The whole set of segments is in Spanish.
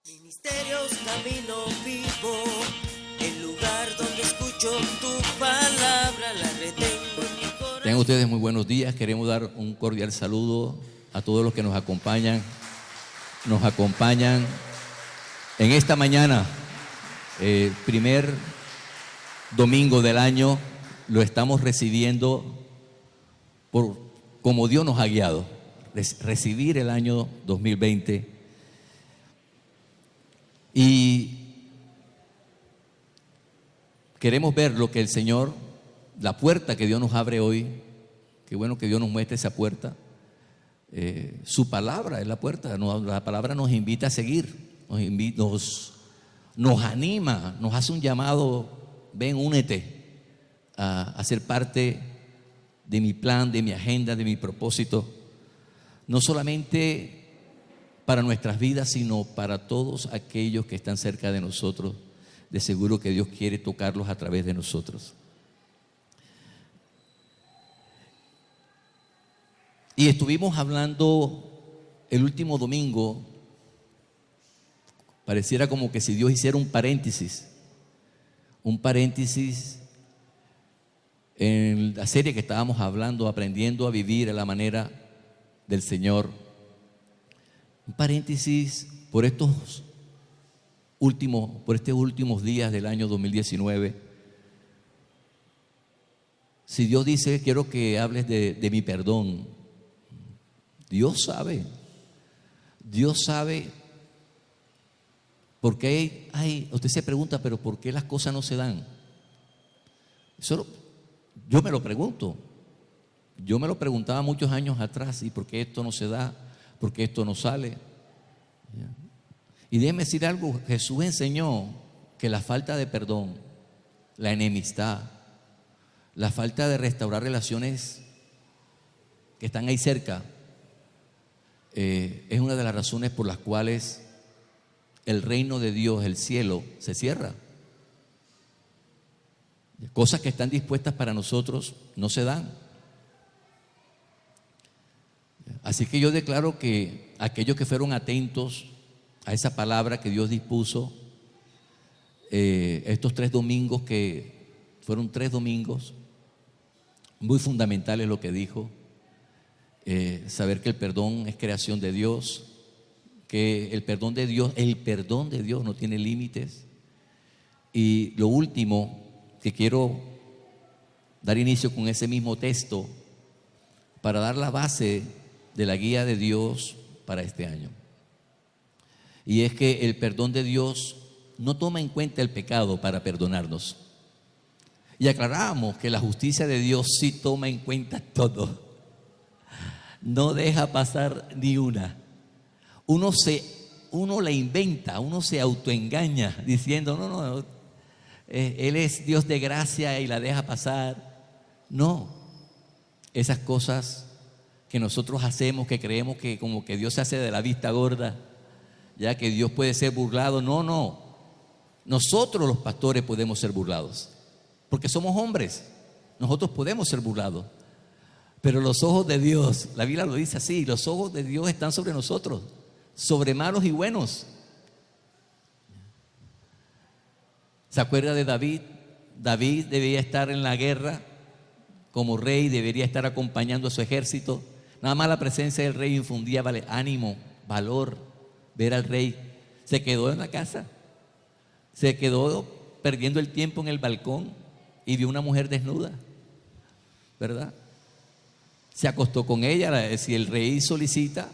Ministerios Camino Vivo, el lugar donde escucho tu palabra, la retengo en mi corazón. Tengan ustedes muy buenos días. Queremos dar un cordial saludo a todos los que nos acompañan en esta mañana. Primer domingo del año lo estamos recibiendo como Dios nos ha guiado. Recibir el año 2020. Y queremos ver lo que el Señor, la puerta que Dios nos abre hoy. Qué bueno que Dios nos muestre esa puerta. Su palabra es la puerta. La palabra nos invita a seguir, nos anima, nos hace un llamado. Ven, únete a ser parte de mi plan, de mi agenda, de mi propósito. No solamente para nuestras vidas, sino para todos aquellos que están cerca de nosotros. De seguro que Dios quiere tocarlos a través de nosotros. Y estuvimos hablando el último domingo, pareciera como que si Dios hiciera un paréntesis en la serie que estábamos hablando, aprendiendo a vivir a la manera del Señor. Un paréntesis por estos últimos días del año 2019. Si Dios dice, quiero que hables de mi perdón. Dios sabe por qué usted se pregunta, pero ¿por qué las cosas no se dan? Eso yo me lo pregunto. Yo me lo preguntaba muchos años atrás, ¿y por qué esto no se da? ¿Por qué esto no sale? Y déjeme decir algo, Jesús enseñó que la falta de perdón, la enemistad, la falta de restaurar relaciones que están ahí cerca, es una de las razones por las cuales el reino de Dios, el cielo, se cierra. Cosas que están dispuestas para nosotros no se dan. Así que yo declaro que aquellos que fueron atentos a esa palabra que Dios dispuso, estos 3 domingos, que fueron 3 domingos muy fundamentales lo que dijo, saber que el perdón es creación de Dios, que el perdón de Dios no tiene límites. Y lo último que quiero dar inicio con ese mismo texto para dar la base de la guía de Dios para este año. Y es que el perdón de Dios no toma en cuenta el pecado para perdonarnos. Y aclaramos que la justicia de Dios sí toma en cuenta todo. No deja pasar ni una. Uno la inventa, uno se autoengaña diciendo, no, Él es Dios de gracia y la deja pasar. No, esas cosas que nosotros hacemos, que creemos que como que Dios se hace de la vista gorda, ya que Dios puede ser burlado. No, nosotros los pastores podemos ser burlados, porque somos hombres, nosotros podemos ser burlados, pero los ojos de Dios, la Biblia lo dice así, los ojos de Dios están sobre nosotros, sobre malos y buenos. ¿Se acuerda de David? David debía estar en la guerra como rey, debería estar acompañando a su ejército. Nada más la presencia del rey infundía ánimo, valor. Ver al rey. Se quedó en la casa, se quedó perdiendo el tiempo en el balcón y vio una mujer desnuda, ¿verdad? Se acostó con ella. Si el rey solicita,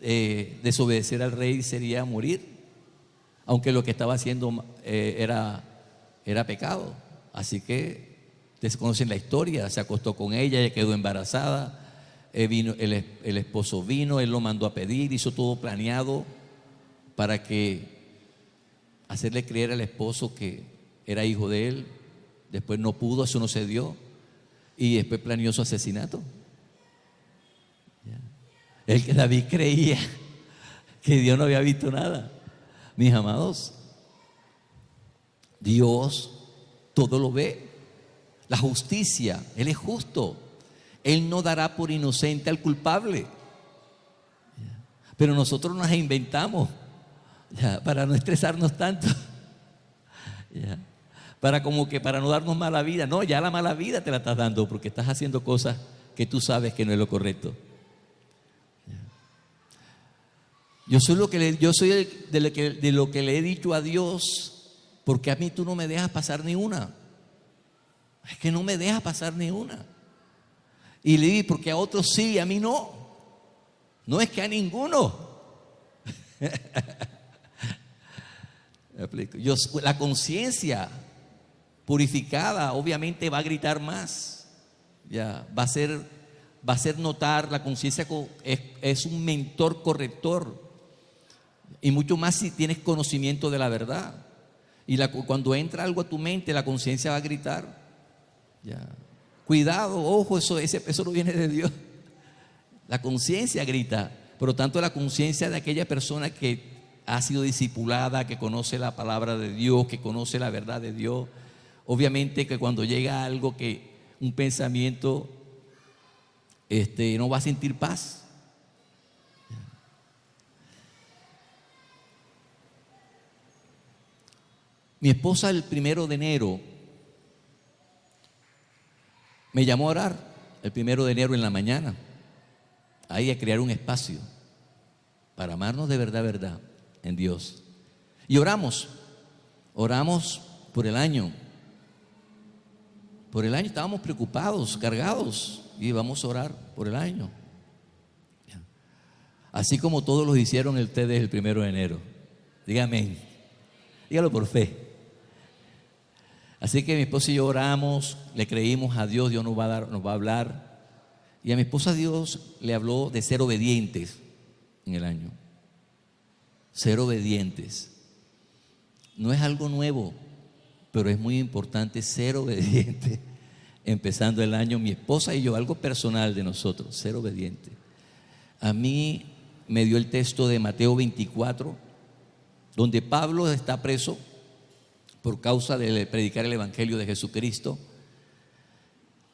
desobedecer al rey sería morir, aunque lo que estaba haciendo era pecado. Así que ustedes conocen la historia. Se acostó con ella quedó embarazada. Vino el esposo vino, él lo mandó a pedir, hizo todo planeado para hacerle creer al esposo que era hijo de él. Después no pudo, eso no se dio, y después planeó su asesinato. El que David creía que Dios no había visto nada. Mis amados, Dios todo lo ve. La justicia, Él es justo. Él no dará por inocente al culpable. Pero nosotros nos inventamos ya, para no estresarnos tanto, ya, para no darnos mala vida. No, ya la mala vida te la estás dando porque estás haciendo cosas que tú sabes que no es lo correcto. Yo soy de lo que le he dicho a Dios, porque a mí tú no me dejas pasar ni una. Es que no me dejas pasar ni una. Y le dije, porque a otros sí, a mí no. No es que a ninguno. ¿Me explico? La conciencia purificada obviamente va a gritar más. Ya, va a hacer notar, la conciencia es un mentor corrector. Y mucho más si tienes conocimiento de la verdad. Y cuando entra algo a tu mente, la conciencia va a gritar. Ya. Cuidado, ojo, eso no viene de Dios. La conciencia grita. Por lo tanto, la conciencia de aquella persona que ha sido discipulada, que conoce la palabra de Dios, que conoce la verdad de Dios. Obviamente que cuando llega algo un pensamiento, no va a sentir paz. Mi esposa el 1 de enero me llamó a orar, el 1 de enero en la mañana, ahí a crear un espacio para amarnos de verdad en Dios. Y oramos por el año. Por el año estábamos preocupados, cargados, y vamos a orar por el año. Así como todos los hicieron ustedes el 1 de enero. Dígame, dígalo por fe. Así que mi esposa y yo oramos, le creímos a Dios, Dios nos va a hablar. Y a mi esposa Dios le habló de ser obedientes en el año. Ser obedientes. No es algo nuevo, pero es muy importante ser obediente. Empezando el año, mi esposa y yo, algo personal de nosotros, ser obediente. A mí me dio el texto de Mateo 24, donde Pablo está preso por causa de predicar el evangelio de Jesucristo.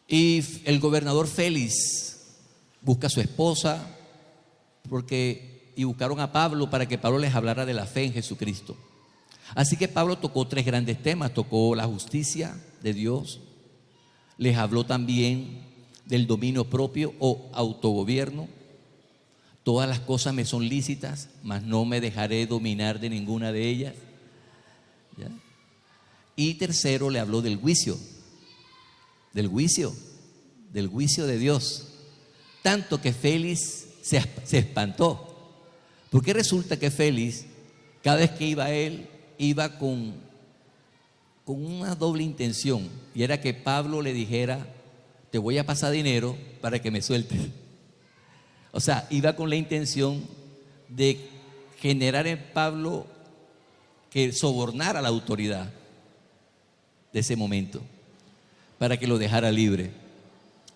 Y el gobernador Félix busca a su esposa y buscaron a Pablo para que Pablo les hablara de la fe en Jesucristo. Así que Pablo tocó 3 grandes temas. Tocó la justicia de Dios, les habló también del dominio propio o autogobierno. Todas las cosas me son lícitas, mas no me dejaré dominar de ninguna de ellas. ¿Ya? Y tercero, le habló del juicio de Dios. Tanto que Félix se espantó. Porque resulta que Félix, cada vez que iba a él, iba con una doble intención. Y era que Pablo le dijera: te voy a pasar dinero para que me sueltes. O sea, iba con la intención de generar en Pablo que sobornara a la autoridad de ese momento para que lo dejara libre.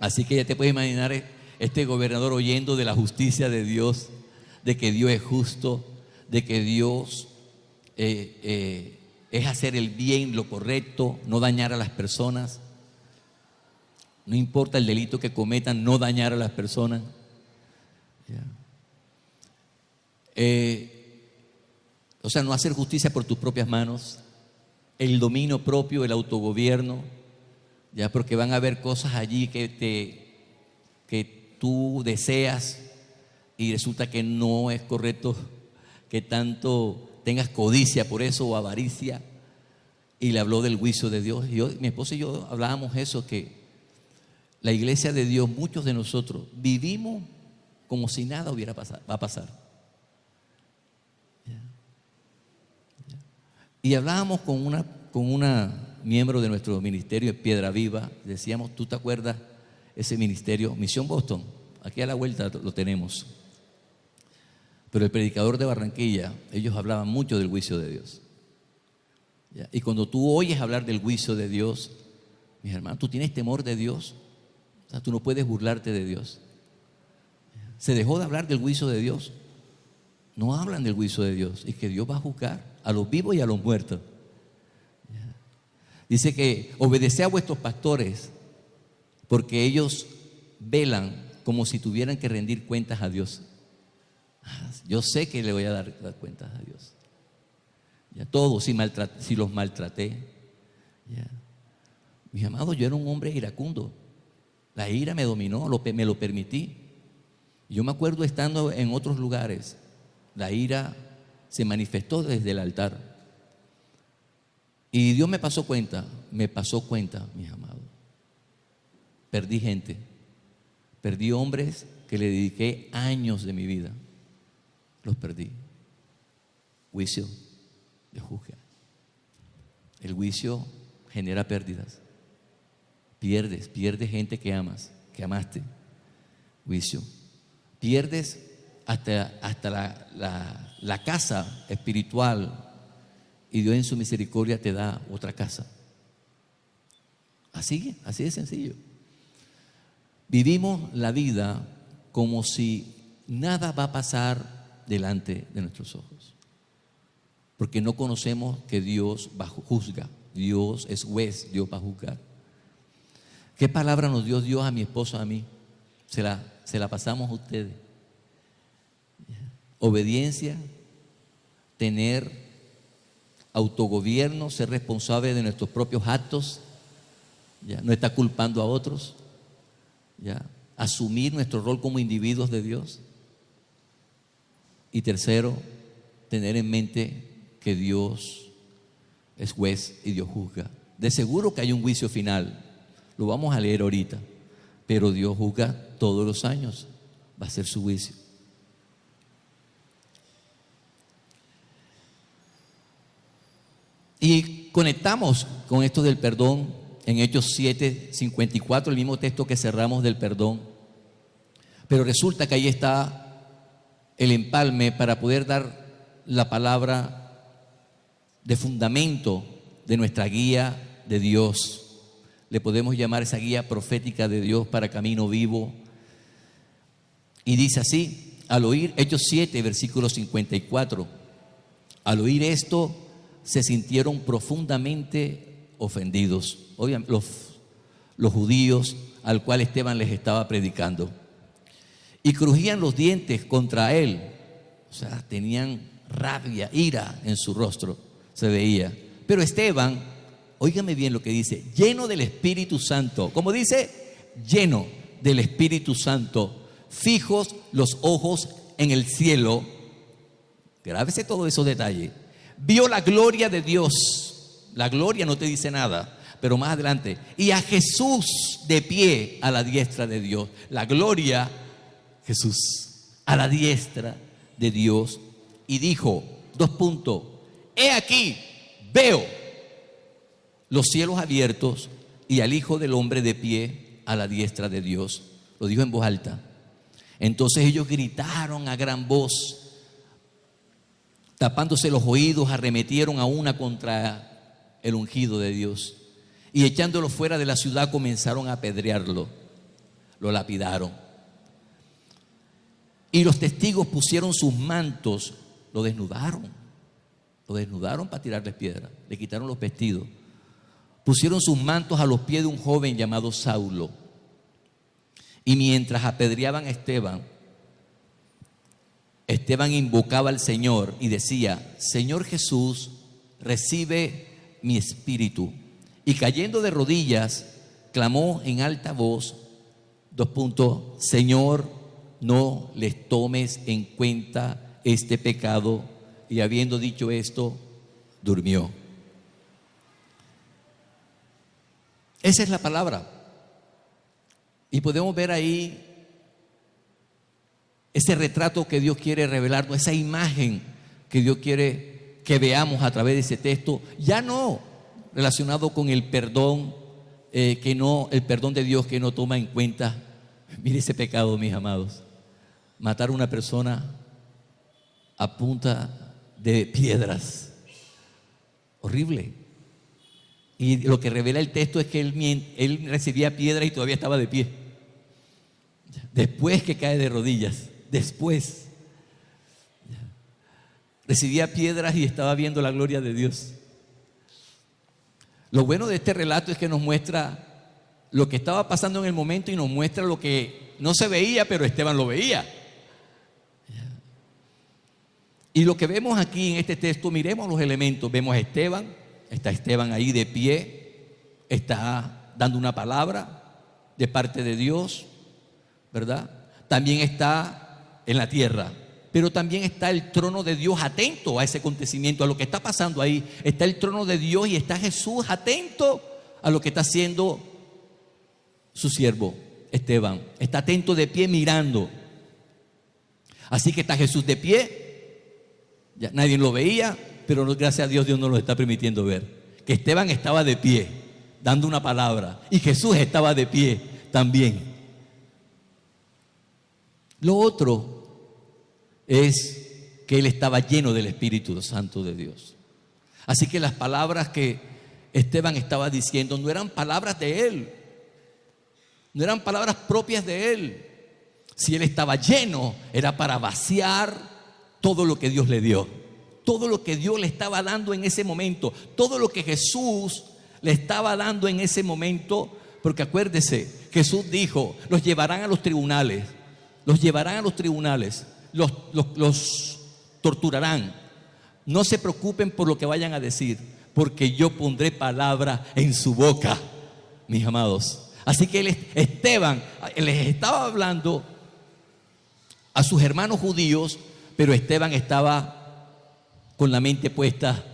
Así que ya te puedes imaginar este gobernador oyendo de la justicia de Dios, de que Dios es justo, de que Dios es hacer el bien, lo correcto, no dañar a las personas. No importa el delito que cometan, no dañar a las personas. O sea, no hacer justicia por tus propias manos, el dominio propio, el autogobierno, ya, porque van a haber cosas allí que tú deseas y resulta que no es correcto que tanto tengas codicia por eso o avaricia. Y le habló del juicio de Dios. Mi esposa y yo hablábamos eso, que la iglesia de Dios, muchos de nosotros vivimos como si nada va a pasar. Y hablábamos con una miembro de nuestro ministerio de Piedra Viva. Decíamos: ¿tú te acuerdas ese ministerio? Misión Boston, aquí a la vuelta lo tenemos. Pero el predicador de Barranquilla, ellos hablaban mucho del juicio de Dios. ¿Ya? Y cuando tú oyes hablar del juicio de Dios, mis hermanos, tú tienes temor de Dios. O sea, tú no puedes burlarte de Dios. Se dejó de hablar del juicio de Dios. No hablan del juicio de Dios y que Dios va a juzgar a los vivos y a los muertos. Dice que obedeced a vuestros pastores, porque ellos velan como si tuvieran que rendir cuentas a Dios. Yo sé que le voy a dar cuentas a Dios. todos, si los maltraté. Ya. Mis amados, yo era un hombre iracundo. La ira me dominó, me lo permití. Yo me acuerdo estando en otros lugares, la ira se manifestó desde el altar. Y Dios me pasó cuenta, mis amados. Perdí gente, perdí hombres que le dediqué años de mi vida. Los perdí. Juicio de juzgar. El juicio genera pérdidas. Pierdes gente que amas, que amaste. Juicio. Pierdes hasta la casa espiritual, y Dios en su misericordia te da otra casa. Así de sencillo. Vivimos la vida como si nada va a pasar delante de nuestros ojos, porque no conocemos que Dios juzga. Dios es juez, Dios va a juzgar. ¿Qué palabra nos dio Dios a mi esposo, a mí? Se la pasamos a ustedes. Obediencia, tener autogobierno, ser responsable de nuestros propios actos, ¿ya? No estar culpando a otros, ¿ya? Asumir nuestro rol como individuos de Dios. Y tercero, tener en mente que Dios es juez y Dios juzga. De seguro que hay un juicio final, lo vamos a leer ahorita, pero Dios juzga todos los años, va a ser su juicio. Y conectamos con esto del perdón en Hechos 7:54, el mismo texto que cerramos del perdón. Pero resulta que ahí está el empalme para poder dar la palabra de fundamento de nuestra guía de Dios. Le podemos llamar esa guía profética de Dios para camino vivo. Y dice así, al oír, Hechos 7, versículo 54, al oír esto, se sintieron profundamente ofendidos. Obviamente, los judíos al cual Esteban les estaba predicando. Y crujían los dientes contra él. O sea, tenían rabia, ira en su rostro, se veía. Pero Esteban, óigame bien lo que dice, lleno del Espíritu Santo. ¿Cómo dice? Lleno del Espíritu Santo, fijos los ojos en el cielo. Grábese todos esos detalles. Vio la gloria de Dios. La gloria no te dice nada, pero más adelante. Y a Jesús de pie a la diestra de Dios. La gloria, Jesús, a la diestra de Dios. Y dijo, he aquí, veo los cielos abiertos y al Hijo del Hombre de pie a la diestra de Dios. Lo dijo en voz alta. Entonces ellos gritaron a gran voz, tapándose los oídos, arremetieron a una contra el ungido de Dios y echándolo fuera de la ciudad comenzaron a apedrearlo, lo lapidaron. Y los testigos pusieron sus mantos, lo desnudaron para tirarles piedra, le quitaron los vestidos, pusieron sus mantos a los pies de un joven llamado Saulo. Y mientras apedreaban a Esteban invocaba al Señor y decía, Señor Jesús, recibe mi espíritu. Y cayendo de rodillas, clamó en alta voz, Señor, no les tomes en cuenta este pecado. Y habiendo dicho esto, durmió. Esa es la palabra. Y podemos ver ahí ese retrato que Dios quiere revelarnos, esa imagen que Dios quiere que veamos a través de ese texto, ya no relacionado con el perdón, el perdón de Dios que no toma en cuenta. Mire ese pecado, mis amados, matar a una persona a punta de piedras, horrible. Y lo que revela el texto es que él recibía piedra y todavía estaba de pie, después que cae de rodillas. Después recibía piedras y estaba viendo la gloria de Dios. Lo bueno de este relato es que nos muestra lo que estaba pasando en el momento y nos muestra lo que no se veía, pero Esteban lo veía. Y lo que vemos aquí en este texto, miremos los elementos. Vemos a Esteban, está Esteban ahí de pie, está dando una palabra de parte de Dios, ¿verdad? También está en la tierra, pero también está el trono de Dios atento a ese acontecimiento, a lo que está pasando ahí. Está el trono de Dios y está Jesús atento a lo que está haciendo su siervo Esteban. Está atento de pie mirando. Así que está Jesús de pie. Ya nadie lo veía, pero gracias a Dios, Dios nos lo está permitiendo ver. Que Esteban estaba de pie, dando una palabra, y Jesús estaba de pie también. Lo otro es que él estaba lleno del Espíritu Santo de Dios. Así que las palabras que Esteban estaba diciendo no eran palabras de él, no eran palabras propias de él. Si él estaba lleno, era para vaciar todo lo que Dios le dio, todo lo que Dios le estaba dando en ese momento, todo lo que Jesús le estaba dando en ese momento. Porque acuérdese, Jesús dijo: los llevarán a los tribunales, los llevarán a los tribunales, los torturarán. No se preocupen por lo que vayan a decir, porque yo pondré palabra en su boca, mis amados. Así que Esteban les estaba hablando a sus hermanos judíos, pero Esteban estaba con la mente puesta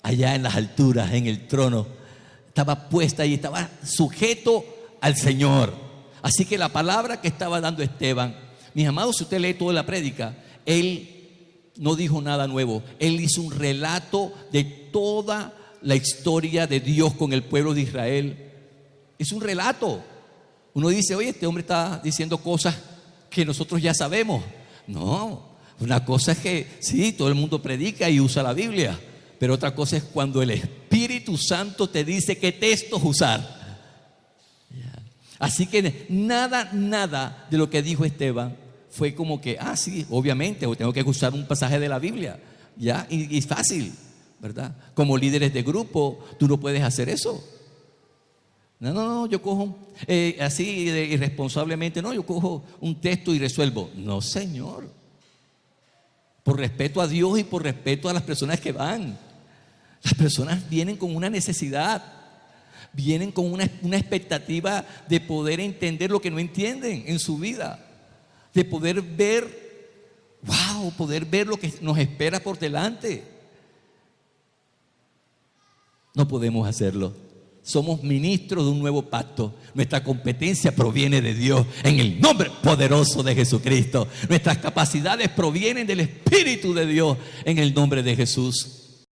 allá en las alturas, en el trono. Estaba puesta ahí, estaba sujeto al Señor. Así que la palabra que estaba dando Esteban, mis amados, si usted lee toda la prédica, él no dijo nada nuevo. Él hizo un relato de toda la historia de Dios con el pueblo de Israel. Es un relato. Uno dice: oye, este hombre está diciendo cosas que nosotros ya sabemos. No. Una cosa es que sí, todo el mundo predica y usa la Biblia, pero otra cosa es cuando el Espíritu Santo te dice qué textos usar. Así que nada de lo que dijo Esteban fue como que, sí, obviamente, o tengo que usar un pasaje de la Biblia, ya, y fácil, ¿verdad? Como líderes de grupo, tú no puedes hacer eso. No, yo cojo así irresponsablemente, no, yo cojo un texto y resuelvo. No, Señor. Por respeto a Dios y por respeto a las personas que van. Las personas vienen con una necesidad, vienen con una expectativa de poder entender lo que no entienden en su vida, de poder ver, poder ver lo que nos espera por delante. No podemos hacerlo. Somos ministros de un nuevo pacto. Nuestra competencia proviene de Dios en el nombre poderoso de Jesucristo. Nuestras capacidades provienen del Espíritu de Dios en el nombre de Jesús.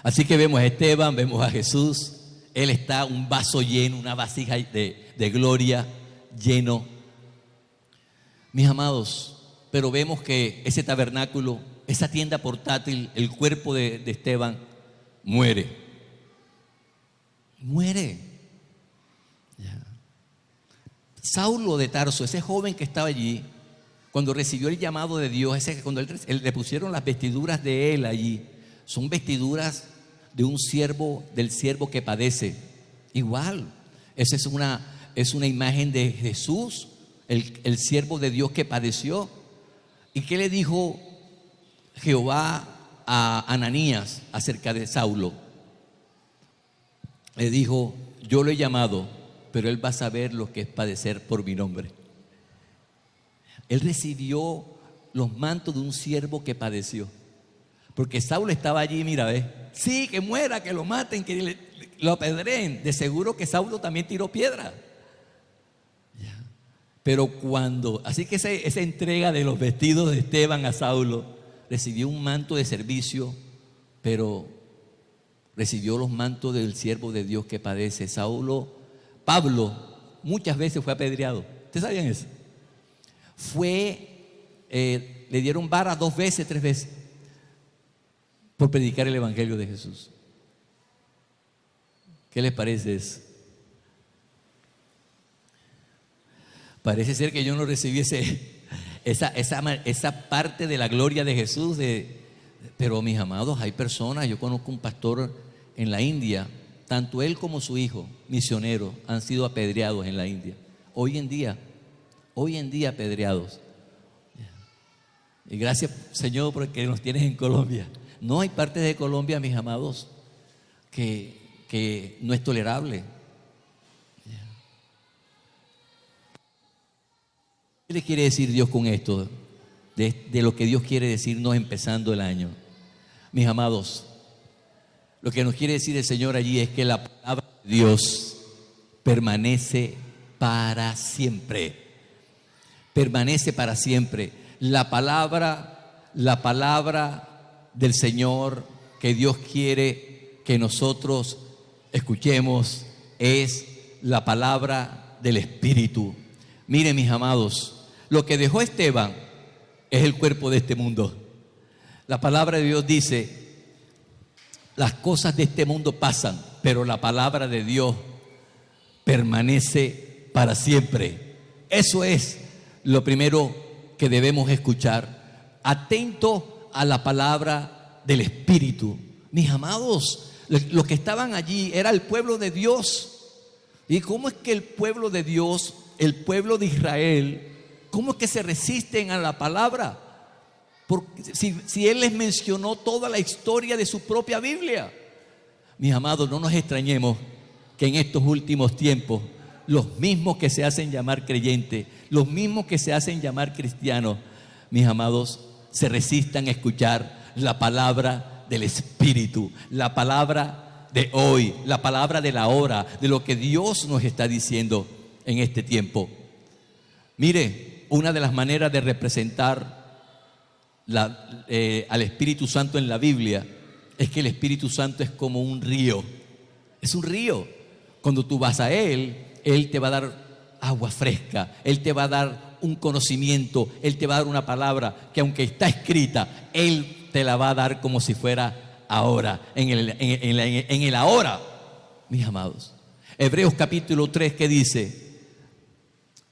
Así que vemos a Esteban, vemos a Jesús. Él está un vaso lleno, una vasija de gloria lleno. Mis amados, pero vemos que ese tabernáculo, esa tienda portátil, el cuerpo de Esteban muere. Saulo de Tarso, ese joven que estaba allí, cuando recibió el llamado de Dios, cuando le pusieron las vestiduras de él allí, son vestiduras de un siervo, del siervo que padece. Igual, esa es una imagen de Jesús, el siervo de Dios que padeció. ¿Y qué le dijo Jehová a Ananías acerca de Saulo? Le dijo: yo lo he llamado, pero él va a saber lo que es padecer por mi nombre. Él recibió los mantos de un siervo que padeció. Porque Saulo estaba allí, mira, sí, que muera, que lo maten, que lo apedreen. De seguro que Saulo también tiró piedra. Pero así que esa entrega de los vestidos de Esteban a Saulo, recibió un manto de servicio, pero recibió los mantos del siervo de Dios que padece. Pablo muchas veces fue apedreado. ¿Ustedes sabían eso? Le dieron vara 2 veces, 3 veces por predicar el evangelio de Jesús. ¿Qué les parece eso? Parece ser que yo no recibí esa parte de la gloria de Jesús. Pero mis amados, hay personas, yo conozco un pastor en la India, tanto él como su hijo, misioneros, han sido apedreados en la India. Hoy en día apedreados. Y gracias, Señor, porque nos tienes en Colombia. No hay partes de Colombia, mis amados, que no es tolerable. ¿Qué le quiere decir Dios con esto? De lo que Dios quiere decirnos empezando el año. Mis amados, lo que nos quiere decir el Señor allí es que la palabra de Dios permanece para siempre. Permanece para siempre. La palabra del Señor que Dios quiere que nosotros escuchemos es la palabra del Espíritu. Miren, mis amados, lo que dejó Esteban es el cuerpo de este mundo. La palabra de Dios dice: las cosas de este mundo pasan, pero la palabra de Dios permanece para siempre. Eso es lo primero que debemos escuchar. Atento a la palabra del Espíritu. Mis amados, los que estaban allí era el pueblo de Dios. ¿Y cómo es que el pueblo de Dios, el pueblo de Israel, cómo es que se resisten a la palabra? Porque si Él les mencionó toda la historia de su propia Biblia. Mis amados, no nos extrañemos que en estos últimos tiempos los mismos que se hacen llamar creyentes, los mismos que se hacen llamar cristianos, mis amados, se resistan a escuchar la palabra del Espíritu, la palabra de hoy, la palabra de la hora, de lo que Dios nos está diciendo en este tiempo. Mire, una de las maneras de representar al Espíritu Santo en la Biblia es que el Espíritu Santo es como un río. Es un río. Cuando tú vas a Él te va a dar agua fresca, Él te va a dar un conocimiento, Él te va a dar una palabra que aunque está escrita, Él te la va a dar como si fuera ahora, en el ahora, mis amados. Hebreos capítulo 3, ¿qué dice?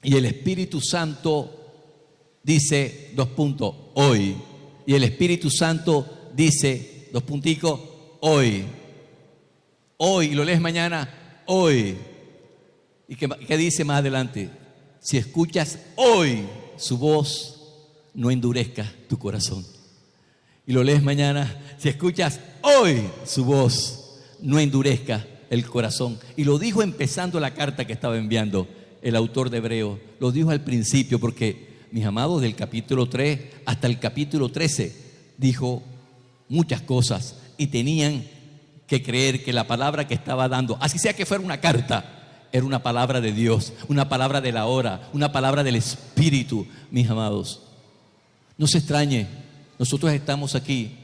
Y el Espíritu Santo dice, hoy. Y el Espíritu Santo dice, hoy. Hoy, y lo lees mañana, hoy. ¿Y qué dice más adelante? Si escuchas hoy su voz, no endurezcas tu corazón. Y lo lees mañana, si escuchas hoy su voz, no endurezcas el corazón. Y lo dijo empezando la carta que estaba enviando el autor de Hebreos. Lo dijo al principio porque, mis amados, del capítulo 3 hasta el capítulo 13 dijo muchas cosas y tenían que creer que la palabra que estaba dando, así sea que fuera una carta, era una palabra de Dios, una palabra de la hora, una palabra del Espíritu, mis amados. No se extrañe, nosotros estamos aquí.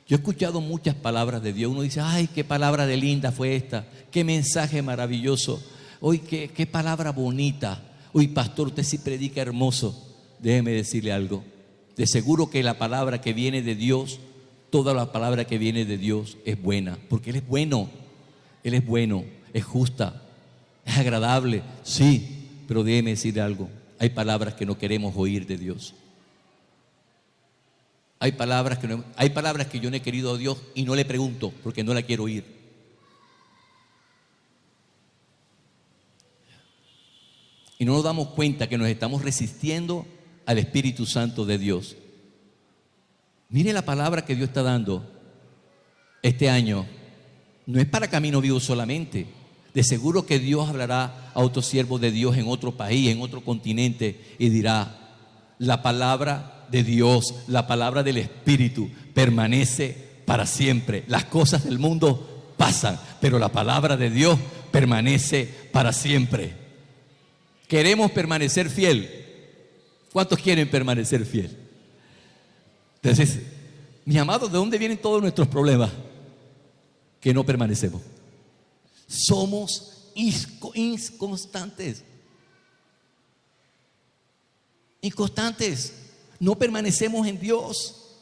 Yo he escuchado muchas palabras de Dios. Uno dice, ay, qué palabra de linda fue esta, qué mensaje maravilloso. Hoy, qué palabra bonita. Uy, pastor, usted sí predica hermoso. Déjeme decirle algo. De seguro que la palabra que viene de Dios, toda la palabra que viene de Dios es buena, porque Él es bueno, es justa, es agradable, sí, pero déjeme decirle algo. Hay palabras que no queremos oír de Dios. Hay palabras que yo no he querido a Dios y no le pregunto porque no la quiero oír. Y no nos damos cuenta que nos estamos resistiendo al Espíritu Santo de Dios. Mire la palabra que Dios está dando este año. No es para Camino Vivo solamente. De seguro que Dios hablará a otros siervos de Dios en otro país, en otro continente, y dirá: la palabra de Dios, la palabra del Espíritu permanece para siempre. Las cosas del mundo pasan, pero la palabra de Dios permanece para siempre. Queremos permanecer fiel. ¿Cuántos quieren permanecer fiel? Entonces, mis amados, ¿de dónde vienen todos nuestros problemas? Que no permanecemos. Somos inconstantes. No permanecemos en Dios.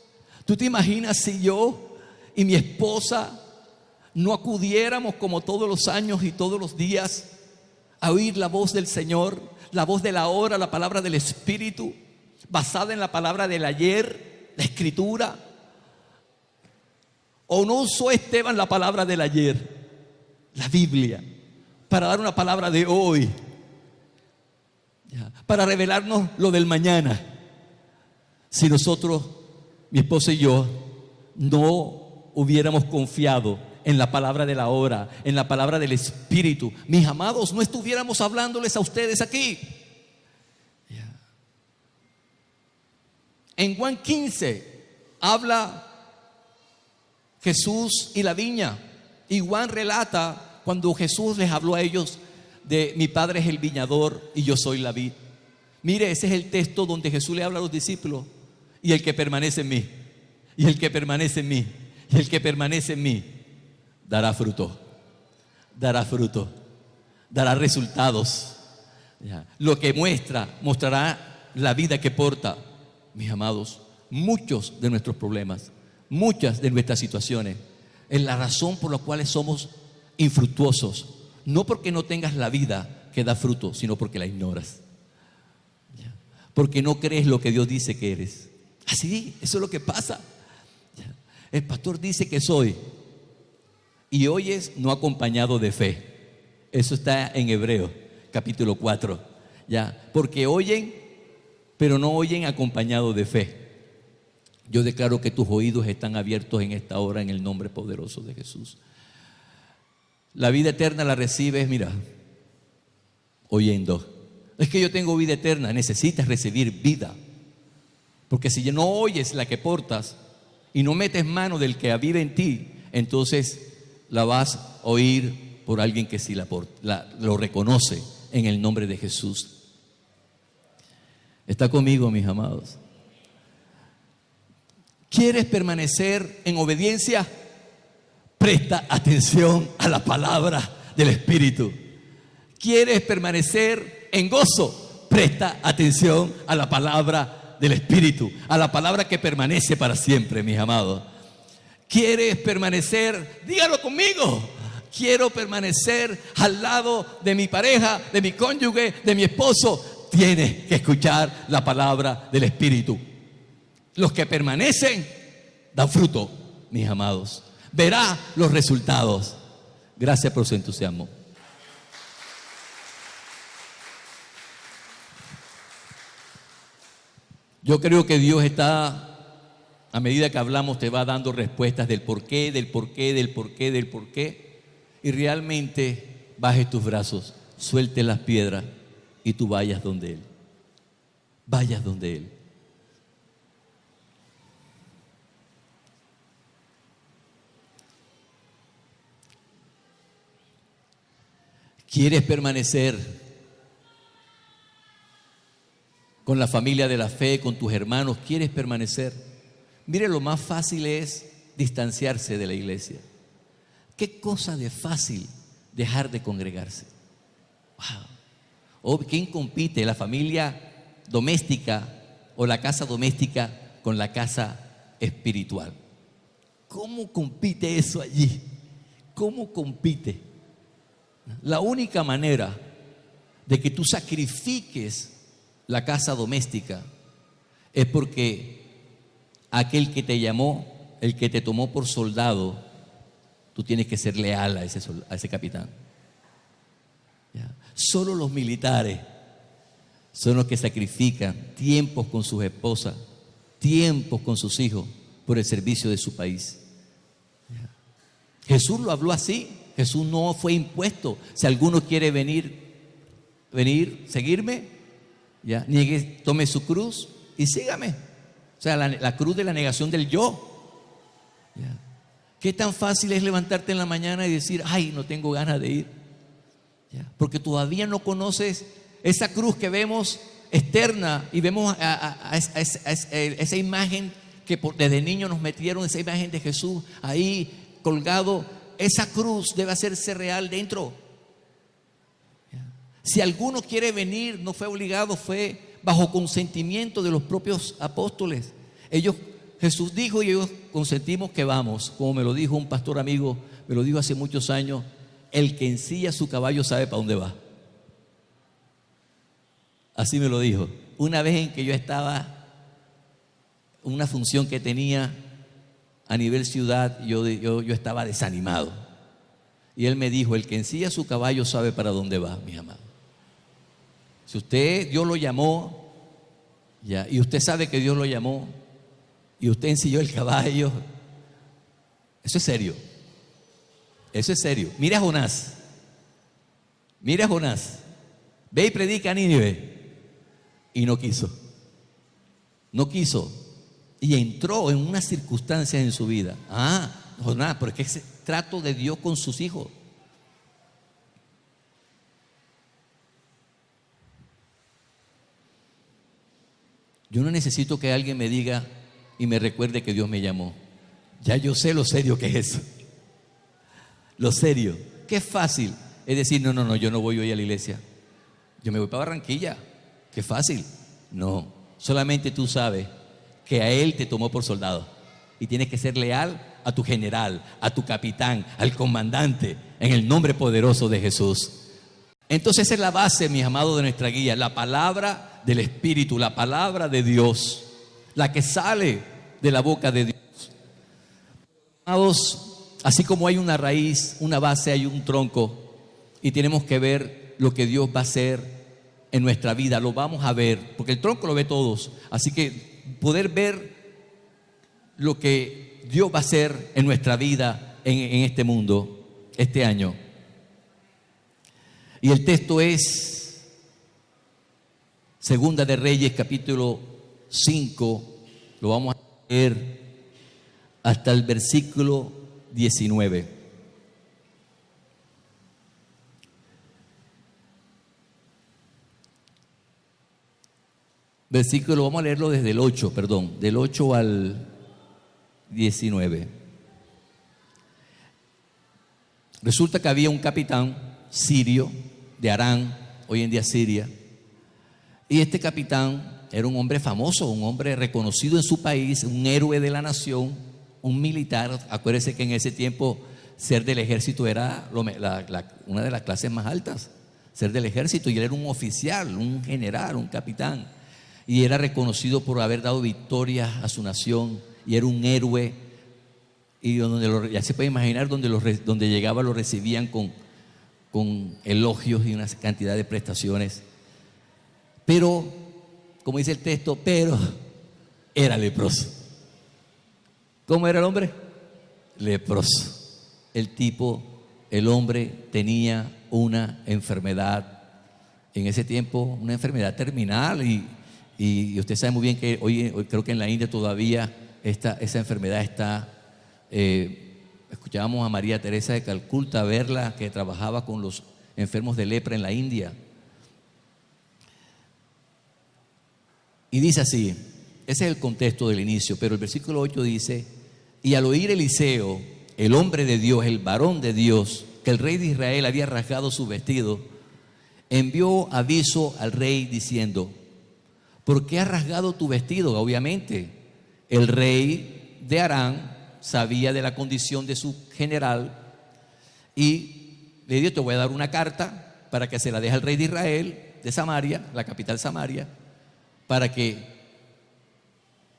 ¿Tú te imaginas si yo y mi esposa no acudiéramos como todos los años y todos los días a oír la voz del Señor, la voz de la hora, la palabra del Espíritu, basada en la palabra del ayer, la Escritura? ¿O no usó Esteban la palabra del ayer, la Biblia, para dar una palabra de hoy, para revelarnos lo del mañana? si nosotros, mi esposa y yo, no hubiéramos confiado en la palabra de la hora, en la palabra del Espíritu. Mis amados, no estuviéramos hablándoles a ustedes aquí. En Juan 15 habla Jesús y la viña, y Juan relata cuando Jesús les habló a ellos de mi Padre es el viñador y yo soy la vid. Mire, ese es el texto donde Jesús le habla a los discípulos: y el que permanece en mí, y el que permanece en mí, y el que permanece en mí dará fruto, dará fruto, dará resultados. Lo que mostrará la vida que porta. Mis amados, muchos de nuestros problemas, muchas de nuestras situaciones, es la razón por la cual somos infructuosos. No porque no tengas la vida que da fruto, sino porque la ignoras. Porque no crees lo que Dios dice que eres. Así, eso es lo que pasa. El pastor dice que soy, y oyes no acompañado de fe. Eso está en Hebreos capítulo 4. Porque oyen, pero no oyen acompañado de fe. Yo declaro que tus oídos están abiertos en esta hora en el nombre poderoso de Jesús. La vida eterna la recibes, mira, oyendo. Es que yo tengo vida eterna. Necesitas recibir vida, porque si no oyes la que portas y no metes mano del que vive en ti, entonces la vas a oír por alguien que sí lo reconoce en el nombre de Jesús. ¿Está conmigo, mis amados? ¿Quieres permanecer en obediencia? Presta atención a la palabra del Espíritu. ¿Quieres permanecer en gozo? Presta atención a la palabra del Espíritu, a la palabra que permanece para siempre, mis amados. ¿Quieres permanecer? Dígalo conmigo. Quiero permanecer al lado de mi pareja, de mi cónyuge, de mi esposo. Tienes que escuchar la palabra del Espíritu. Los que permanecen dan fruto, mis amados. Verá los resultados. Gracias por su entusiasmo. Yo creo que Dios está, a medida que hablamos, te va dando respuestas del porqué, del porqué, del porqué, del porqué. Y realmente bajes tus brazos, suelte las piedras y tú vayas donde Él. Vayas donde Él. ¿Quieres permanecer con la familia de la fe, con tus hermanos? ¿Quieres permanecer? Mire, lo más fácil es distanciarse de la iglesia. Qué cosa de fácil dejar de congregarse. Wow. ¿O quién compite, la familia doméstica o la casa doméstica con la casa espiritual? ¿Cómo compite eso allí? ¿Cómo compite? La única manera de que tú sacrifiques la casa doméstica es porque aquel que te llamó, el que te tomó por soldado, tú tienes que ser leal a ese capitán. Solo los militares son los que sacrifican tiempos con sus esposas, tiempos con sus hijos por el servicio de su país. Jesús lo habló así. Jesús no fue impuesto. Si alguno quiere venir, seguirme, niegue, tome su cruz y sígame. O sea, la cruz de la negación del yo. ¿Qué tan fácil es levantarte en la mañana y decir, ay, no tengo ganas de ir? Porque todavía no conoces esa cruz que vemos externa y vemos a esa imagen que desde niño nos metieron, esa imagen de Jesús ahí colgado. Esa cruz debe hacerse real dentro. Si alguno quiere venir, no fue obligado, fue bajo consentimiento de los propios apóstoles. Jesús dijo y ellos consentimos que vamos. Como me lo dijo un pastor amigo, me lo dijo hace muchos años: el que ensilla su caballo sabe para dónde va. Así me lo dijo. Una vez en que yo estaba en una función que tenía a nivel ciudad, yo estaba desanimado. Y él me dijo: el que ensilla su caballo sabe para dónde va, mi amado. Si Dios lo llamó Ya, y usted sabe que Dios lo llamó y usted ensilló el caballo. Eso es serio. Eso es serio. Mira a Jonás. Mira a Jonás. Ve y predica a Nínive. Y no quiso. No quiso. Y entró en unas circunstancias en su vida. Jonás, porque es el trato de Dios con sus hijos. Yo no necesito que alguien me diga y me recuerde que Dios me llamó. Ya yo sé lo serio que es eso. Lo serio. Qué fácil es decir, no, yo no voy hoy a la iglesia. Yo me voy para Barranquilla. Qué fácil. No, solamente tú sabes que a Él te tomó por soldado. Y tienes que ser leal a tu general, a tu capitán, al comandante, en el nombre poderoso de Jesús. Entonces esa es la base, mis amados, de nuestra guía. La palabra del Espíritu, la palabra de Dios, la que sale de la boca de Dios. Amados, así como hay una raíz, una base, hay un tronco. Y tenemos que ver lo que Dios va a hacer en nuestra vida. Lo vamos a ver, porque el tronco lo ve todos. Así que poder ver lo que Dios va a hacer en nuestra vida, en este mundo, este año. Y el texto es Segunda de Reyes, capítulo 5. Lo vamos a leer hasta el versículo 19. Versículo, vamos a leerlo desde el 8, del 8 al 19. Resulta que había un capitán sirio de Arán, hoy en día Siria, y este capitán era un hombre famoso, un hombre reconocido en su país, un héroe de la nación, un militar. Acuérdese que en ese tiempo ser del ejército era una de las clases más altas, ser del ejército, y él era un oficial, un general, un capitán, y era reconocido por haber dado victorias a su nación, y era un héroe, y ya se puede imaginar donde llegaba lo recibían con elogios y una cantidad de prestaciones. Pero, como dice el texto, pero era leproso. ¿Cómo era el hombre? Leproso. El hombre tenía una enfermedad, en ese tiempo una enfermedad terminal, y usted sabe muy bien que hoy creo que en la India todavía esa enfermedad está. Escuchábamos a María Teresa de Calcuta, verla, que trabajaba con los enfermos de lepra en la India. Y dice así, ese es el contexto del inicio, pero el versículo 8 dice: y al oír Eliseo, el hombre de Dios, el varón de Dios, que el rey de Israel había rasgado su vestido, envió aviso al rey diciendo: ¿por qué has rasgado tu vestido? Obviamente, el rey de Arán sabía de la condición de su general y le dijo: te voy a dar una carta para que se la deje al rey de Israel, de Samaria, la capital Samaria, para que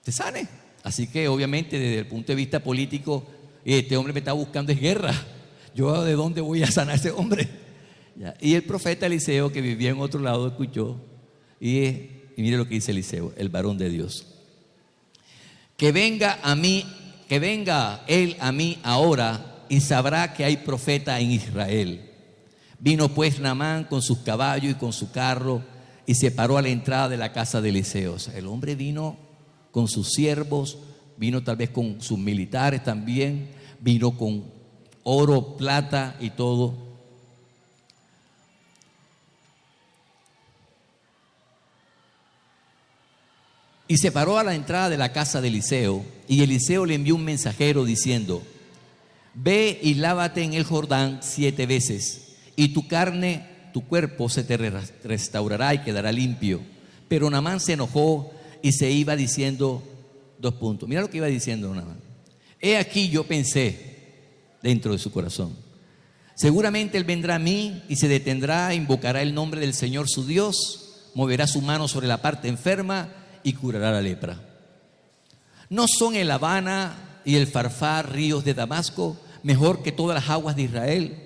te sane. Así que obviamente desde el punto de vista político, este hombre me está buscando es guerra. ¿Yo de dónde voy a sanar a ese hombre? Ya. Y el profeta Eliseo, que vivía en otro lado, escuchó, y mire lo que dice Eliseo, el varón de Dios: que venga él a mí ahora y sabrá que hay profeta en Israel. Vino pues Naamán con sus caballos y con su carro y se paró a la entrada de la casa de Eliseo. O sea, el hombre vino con sus siervos, vino tal vez con sus militares también, vino con oro, plata y todo. Y se paró a la entrada de la casa de Eliseo, y Eliseo le envió un mensajero diciendo: ve y lávate en el Jordán 7 veces, y tu cuerpo se te restaurará y quedará limpio. Pero Naamán se enojó y se iba diciendo 2 puntos. Mira lo que iba diciendo Naamán: he aquí, yo pensé dentro de su corazón, seguramente él vendrá a mí y se detendrá, invocará el nombre del Señor su Dios, moverá su mano sobre la parte enferma y curará la lepra. ¿No son el Habana y el Farfar, ríos de Damasco, mejor que todas las aguas de Israel?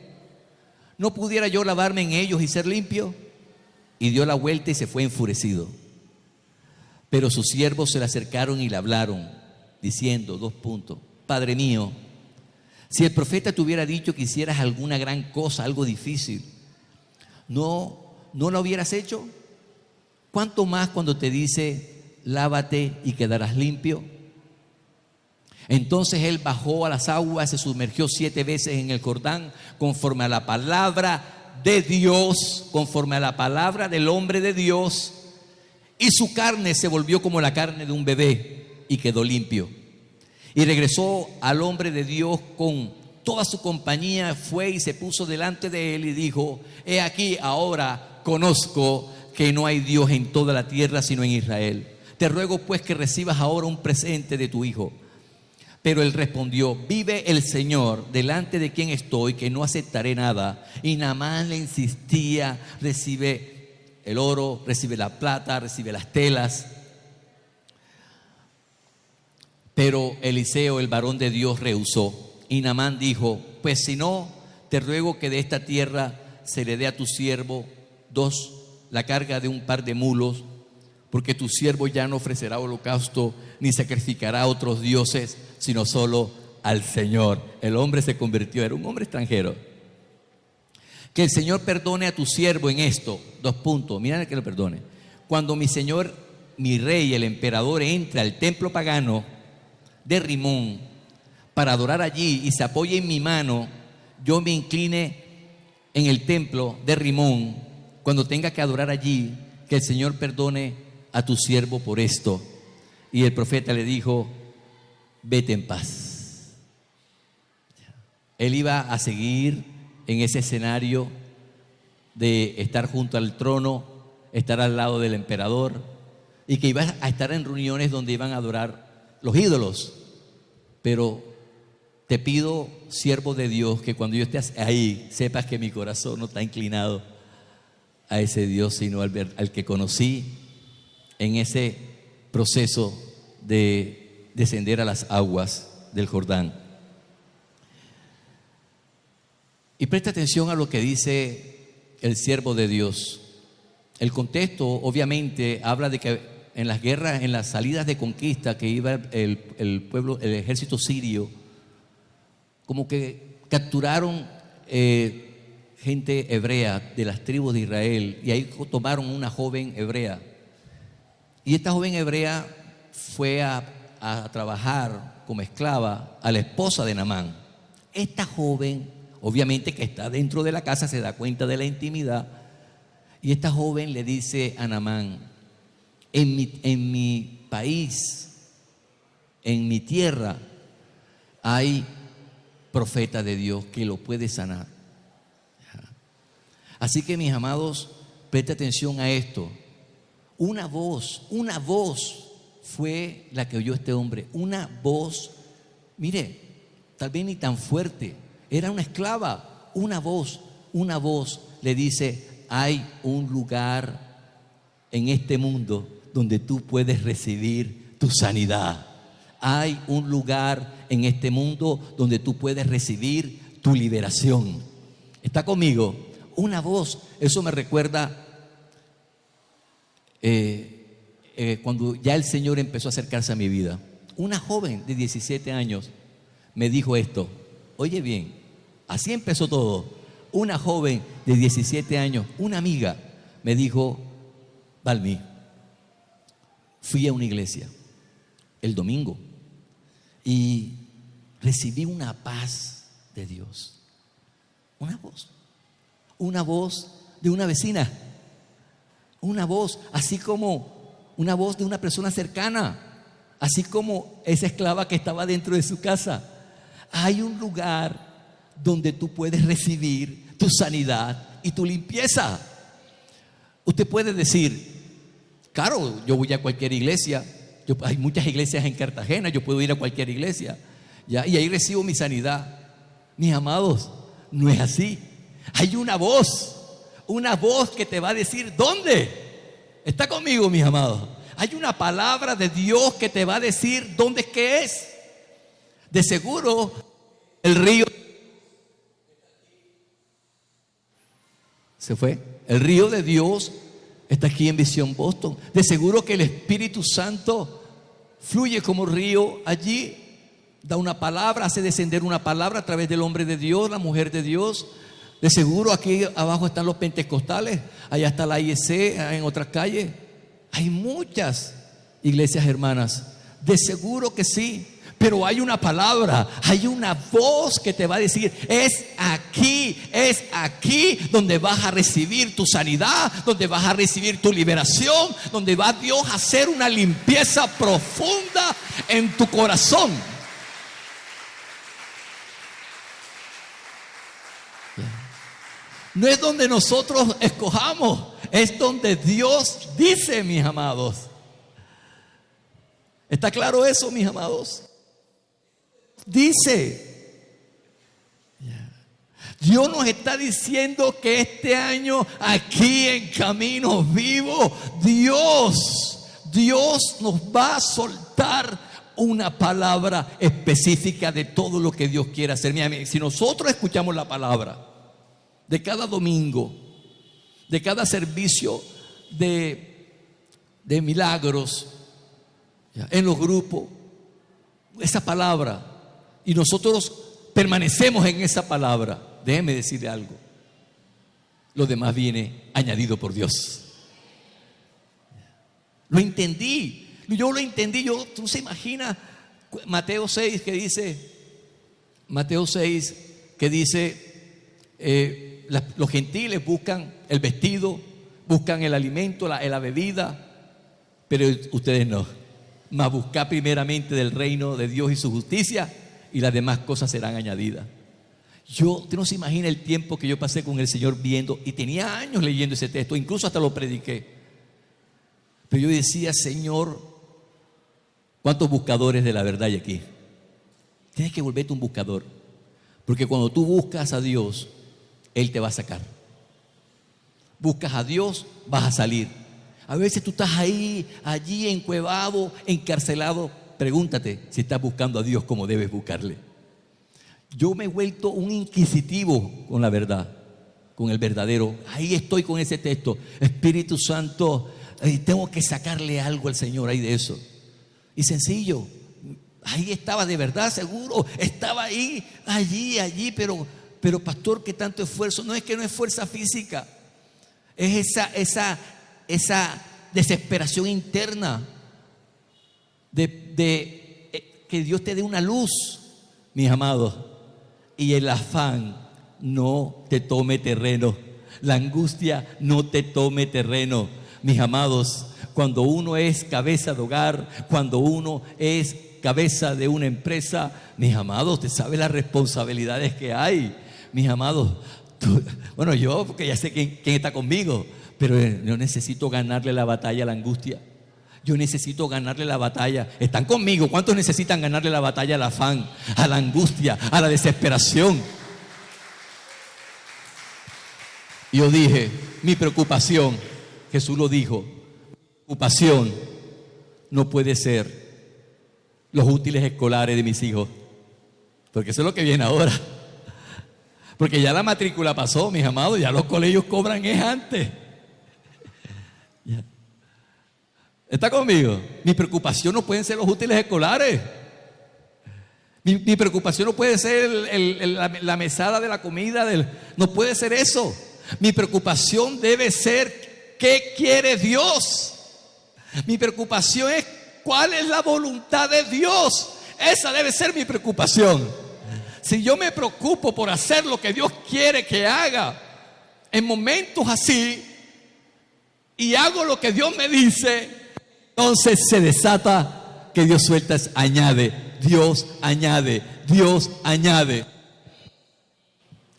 ¿No pudiera yo lavarme en ellos y ser limpio? Y dio la vuelta y se fue enfurecido. Pero sus siervos se le acercaron y le hablaron, diciendo, Padre mío, si el profeta te hubiera dicho que hicieras alguna gran cosa, algo difícil, ¿no lo hubieras hecho? ¿Cuánto más cuando te dice, lávate y quedarás limpio? Entonces él bajó a las aguas, se sumergió 7 veces en el Jordán, conforme a la palabra de Dios, conforme a la palabra del hombre de Dios, y su carne se volvió como la carne de un bebé y quedó limpio. Y regresó al hombre de Dios con toda su compañía, fue y se puso delante de él y dijo, he aquí ahora conozco que no hay Dios en toda la tierra sino en Israel. Te ruego pues que recibas ahora un presente de tu hijo. Pero él respondió, vive el Señor delante de quien estoy, que no aceptaré nada. Y Naamán le insistía, recibe el oro, recibe la plata, recibe las telas. Pero Eliseo, el varón de Dios, rehusó. Y Naamán dijo, pues si no, te ruego que de esta tierra se le dé a tu siervo la carga de un par de mulos, porque tu siervo ya no ofrecerá holocausto ni sacrificará a otros dioses, sino solo al Señor. El hombre se convirtió, era un hombre extranjero. Que el Señor perdone a tu siervo en esto. Miren que lo perdone. Cuando mi Señor, mi rey, el emperador, entre al templo pagano de Rimón para adorar allí y se apoye en mi mano, yo me incline en el templo de Rimón cuando tenga que adorar allí, que el Señor perdone a tu siervo por esto. Y el profeta le dijo, vete en paz. Él iba a seguir en ese escenario de estar junto al trono, estar al lado del emperador, y que iba a estar en reuniones donde iban a adorar los ídolos. Pero te pido, siervo de Dios, que cuando yo esté ahí, sepas que mi corazón no está inclinado a ese Dios, sino al que conocí en ese proceso de descender a las aguas del Jordán. Y presta atención a lo que dice el siervo de Dios. El contexto obviamente habla de que en las guerras, en las salidas de conquista que iba el pueblo, el ejército sirio, como que capturaron gente hebrea de las tribus de Israel, y ahí tomaron una joven hebrea. Y esta joven hebrea fue a trabajar como esclava a la esposa de Naamán. Esta joven, obviamente que está dentro de la casa, se da cuenta de la intimidad. Y esta joven le dice a Naamán, en mi país, en mi tierra, hay profeta de Dios que lo puede sanar. Así que, mis amados, preste atención a esto. Una voz fue la que oyó este hombre. Una voz, mire, tal vez ni tan fuerte, era una esclava. Una voz le dice, hay un lugar en este mundo donde tú puedes recibir tu sanidad. Hay un lugar en este mundo donde tú puedes recibir tu liberación. ¿Está conmigo? Una voz, eso me recuerda cuando ya el Señor empezó a acercarse a mi vida. Una joven de 17 años me dijo esto. Oye bien, así empezó todo. Una joven de 17 años, una amiga, me dijo, Balmi, fui a una iglesia el domingo y recibí una paz de Dios. Una voz de una vecina, una voz así como una voz de una persona cercana, así como esa esclava que estaba dentro de su casa. Hay un lugar donde tú puedes recibir tu sanidad y tu limpieza. Usted puede decir, claro, yo voy a cualquier iglesia, hay muchas iglesias en Cartagena, yo puedo ir a cualquier iglesia, ¿ya? Y ahí recibo mi sanidad. Mis amados, no es así. Hay una voz que te va a decir dónde. ¿Está conmigo, mis amados? Hay una palabra de Dios que te va a decir dónde es que es. De seguro, el río se fue. El río de Dios está aquí en Visión Boston. De seguro que el Espíritu Santo fluye como río allí, da una palabra, hace descender una palabra a través del hombre de Dios, la mujer de Dios. De seguro aquí abajo están los pentecostales, allá está la IEC, en otras calles. Hay muchas iglesias hermanas, de seguro que sí. Pero hay una palabra, hay una voz que te va a decir: es aquí donde vas a recibir tu sanidad, donde vas a recibir tu liberación, donde va Dios a hacer una limpieza profunda en tu corazón. No es donde nosotros escojamos, es donde Dios dice, mis amados. ¿Está claro eso, mis amados? Dice, Dios nos está diciendo que este año aquí en Caminos Vivos, Dios nos va a soltar una palabra específica de todo lo que Dios quiere hacer. Mira, si nosotros escuchamos la palabra de cada domingo, de cada servicio de milagros en los grupos, esa palabra, y nosotros permanecemos en esa palabra, déjeme decirle algo: lo demás viene añadido por Dios. Lo entendí, yo lo entendí. Tú se imagina Mateo 6 que dice, los gentiles buscan el vestido, buscan el alimento, la bebida, pero ustedes no. Mas buscar primeramente del reino de Dios y su justicia, y las demás cosas serán añadidas. Usted no se imagina el tiempo que yo pasé con el Señor viendo, y tenía años leyendo ese texto, incluso hasta lo prediqué. Pero yo decía: Señor, ¿cuántos buscadores de la verdad hay aquí? Tienes que volverte un buscador, porque cuando tú buscas a Dios, Él te va a sacar. Buscas a Dios, vas a salir. A veces tú estás allí encuevado, encarcelado. Pregúntate si estás buscando a Dios como debes buscarle. Yo me he vuelto un inquisitivo con la verdad, con el verdadero. Ahí estoy con ese texto. Espíritu Santo, tengo que sacarle algo al Señor ahí de eso. Y sencillo, ahí estaba de verdad, seguro. Estaba allí, pero pastor, ¿qué tanto esfuerzo? No es que no es fuerza física, es esa desesperación interna de que Dios te dé una luz, mis amados, y el afán no te tome terreno, la angustia no te tome terreno, mis amados. Cuando uno es cabeza de hogar, cuando uno es cabeza de una empresa, mis amados, usted sabe las responsabilidades que hay, mis amados. Yo, porque ya sé quién está conmigo, pero yo necesito ganarle la batalla a la angustia. Yo necesito ganarle la batalla. ¿Están conmigo? ¿Cuántos necesitan ganarle la batalla al afán, a la angustia, a la desesperación? Yo dije, mi preocupación, Jesús lo dijo, preocupación no puede ser los útiles escolares de mis hijos, porque eso es lo que viene ahora. Porque ya la matrícula pasó, mis amados, ya los colegios cobran antes. ¿Está conmigo? Mi preocupación no pueden ser los útiles escolares. Mi preocupación no puede ser la mesada de la comida. No puede ser eso. Mi preocupación debe ser ¿qué quiere Dios? Mi preocupación es ¿cuál es la voluntad de Dios? Esa debe ser mi preocupación. Si yo me preocupo por hacer lo que Dios quiere que haga en momentos así, y hago lo que Dios me dice, entonces se desata que Dios suelta, añade, Dios añade, Dios añade.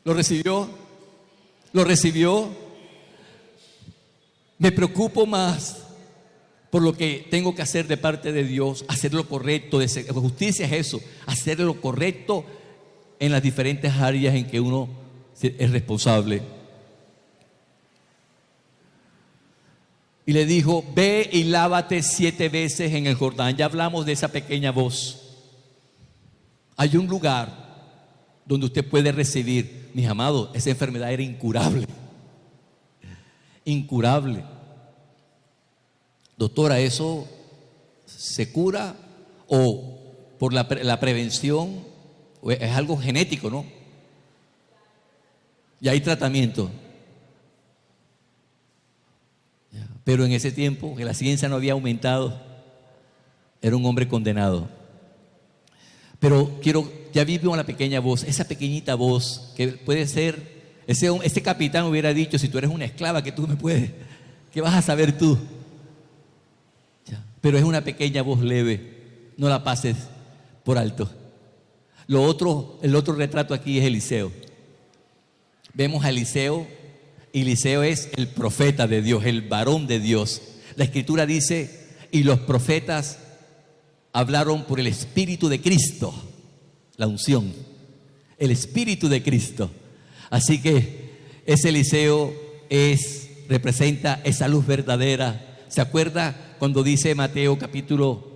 ¿Lo recibió? ¿Lo recibió? Me preocupo más por lo que tengo que hacer de parte de Dios, hacer lo correcto. Justicia es eso, hacer lo correcto en las diferentes áreas en que uno es responsable. Y le dijo, ve y lávate 7 veces en el Jordán. Ya hablamos de esa pequeña voz. Hay un lugar donde usted puede recibir, mis amados, esa enfermedad era incurable. Incurable. Doctora, ¿eso se cura o por la prevención? ¿O es algo genético, no? Y hay tratamiento. Pero en ese tiempo, que la ciencia no había aumentado, era un hombre condenado. Pero ya vimos la pequeña voz, esa pequeñita voz que puede ser, ese capitán hubiera dicho, si tú eres una esclava, que tú me puedes, ¿qué vas a saber tú? Pero es una pequeña voz leve, no la pases por alto. El otro retrato aquí es Eliseo. Vemos a Eliseo, y Eliseo es el profeta de Dios, el varón de Dios. La Escritura dice, y los profetas hablaron por el Espíritu de Cristo, la unción, el Espíritu de Cristo. Así que ese Eliseo representa esa luz verdadera. ¿Se acuerda cuando dice Mateo capítulo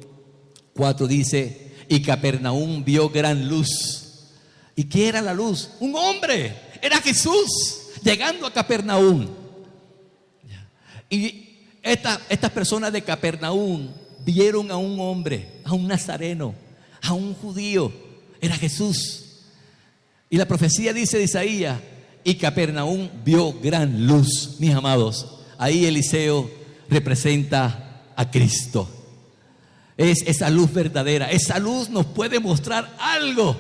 4, dice, y Capernaum vio gran luz? ¿Y qué era la luz? Un hombre, era Jesús, llegando a Capernaum. Y estas personas de Capernaum vieron a un hombre, a un nazareno, a un judío, era Jesús. Y la profecía dice de Isaías, y Capernaum vio gran luz. Mis amados, ahí Eliseo representa a Cristo. Es esa luz verdadera. Esa luz nos puede mostrar algo